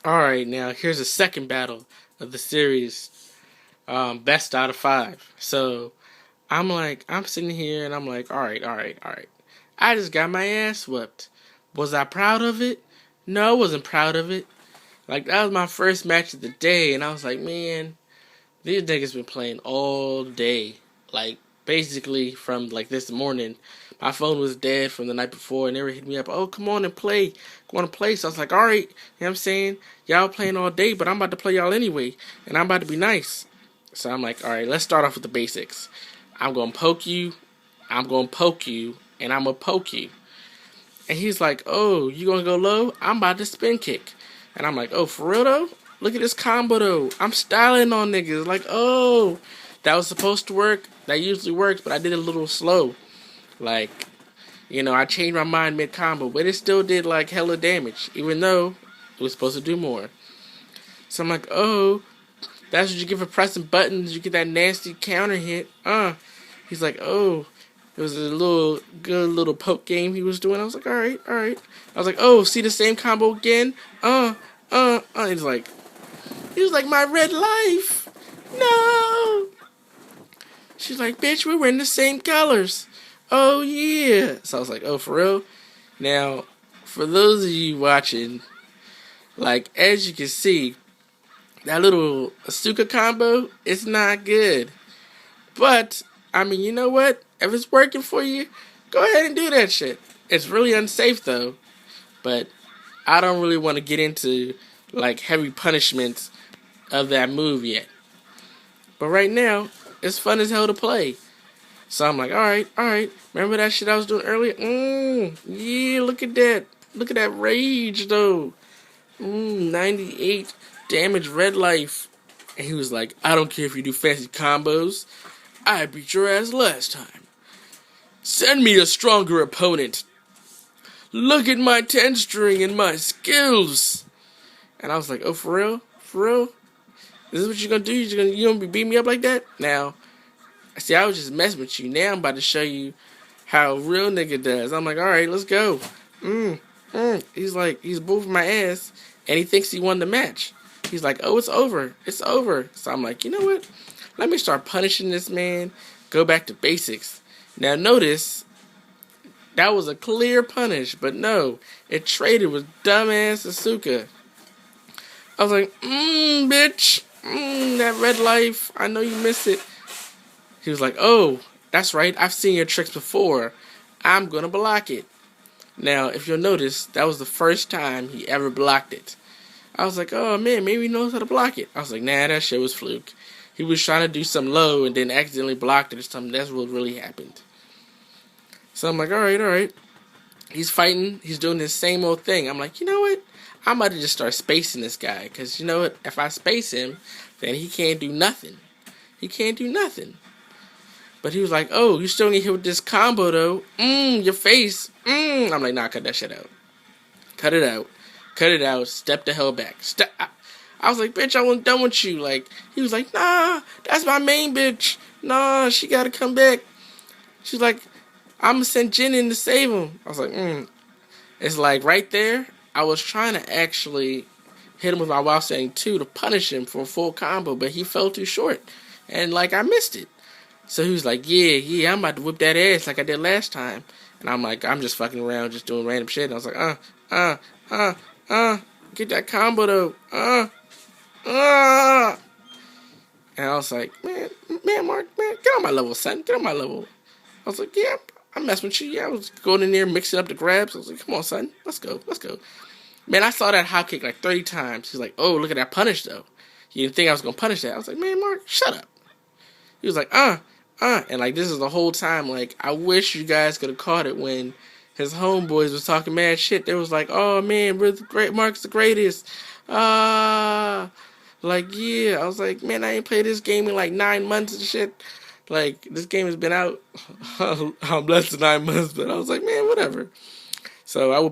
Alright, now here's the second battle of the series. Best out of 5. So, I'm sitting here and I'm like, alright. I just got my ass whooped. Was I proud of it? No, I wasn't proud of it. Like, that was my first match of the day, and I was like, man, these niggas been playing all day. Like, basically, from, like, this morning. My phone was dead from the night before, and they were hitting me up, oh, come on and play. Come on and play. So I was like, alright, you know what I'm saying? Y'all playing all day, but I'm about to play y'all anyway, and I'm about to be nice. So I'm like, alright, let's start off with the basics. I'm going to poke you, I'm going to poke you, and I'm going to poke you. And he's like, oh, you going to go low? I'm about to spin kick. And I'm like, oh, for real though? Look at this combo though. I'm styling on niggas. Like, oh, that was supposed to work. That usually works, but I did it a little slow. Like, I changed my mind mid-combo, but it still did like hella damage, even though it was supposed to do more. So I'm like, oh, that's what you get for pressing buttons. You get that nasty counter hit. He's like, oh, it was a good little poke game he was doing. I was like, all right. I was like, oh, see the same combo again? He's like, my red life. No. She's like, bitch, we were in the same colors. Oh, yeah. So I was like, oh, for real? Now, for those of you watching, like, as you can see, that little Asuka combo, it's not good. But, I mean, you know what? If it's working for you, go ahead and do that shit. It's really unsafe, though. But I don't really want to get into, like, heavy punishments of that move yet. But right now, it's fun as hell to play. So I'm like, alright. Remember that shit I was doing earlier? Yeah, look at that. Look at that rage, though. 98 damage red life. And he was like, I don't care if you do fancy combos. I beat your ass last time. Send me a stronger opponent. Look at my 10 string and my skills. And I was like, oh, for real? For real? This is what you're gonna do? You gonna be beating me up like that? Now, see, I was just messing with you. Now I'm about to show you how a real nigga does. I'm like, alright, let's go. He's like, he's moving my ass, and he thinks he won the match. He's like, oh, it's over. It's over. So I'm like, you know what? Let me start punishing this man. Go back to basics. Now notice, that was a clear punish, but no, it traded with dumbass Asuka. I was like, bitch. That red life. I know you miss it. He was like, oh, that's right. I've seen your tricks before. I'm going to block it. Now, if you'll notice, that was the first time he ever blocked it. I was like, oh, man, maybe he knows how to block it. I was like, nah, that shit was fluke. He was trying to do some low and then accidentally blocked it or something. That's what really happened. So I'm like, all right. He's fighting. He's doing this same old thing. I'm like, you know what? I'm about to just start spacing this guy. Because you know what? If I space him, then he can't do nothing. But he was like, oh, you still get hit with this combo, though. Your face. I'm like, nah, cut that shit out. Cut it out. Step the hell back. I was like, bitch, I wasn't done with you. Like, he was like, nah, that's my main bitch. Nah, she got to come back. She's like, I'm going to send Jin in to save him. I was like, It's like right there, I was trying to actually hit him with my wild setting 2 to punish him for a full combo, but he fell too short. And, like, I missed it. So he was like, yeah, I'm about to whip that ass like I did last time. And I'm like, I'm just fucking around, just doing random shit. And I was like, get that combo though. And I was like, man, Mark, man, get on my level, son. Get on my level. I was like, yeah, I'm messing with you. Yeah, I was going in there, mixing up the grabs. I was like, come on, son. Let's go. Man, I saw that hop kick like 30 times. He's like, oh, look at that punish though. You didn't think I was going to punish that. I was like, man, Mark, shut up. He was like, and like this is the whole time, like, I wish you guys could have caught it when his homeboys was talking mad shit. They was like, oh man, we're the great, Mark's the greatest. Like, yeah. I was like, man, I ain't played this game in like 9 months and shit. Like, this game has been out less than 9 months, but I was like, man, whatever. So I would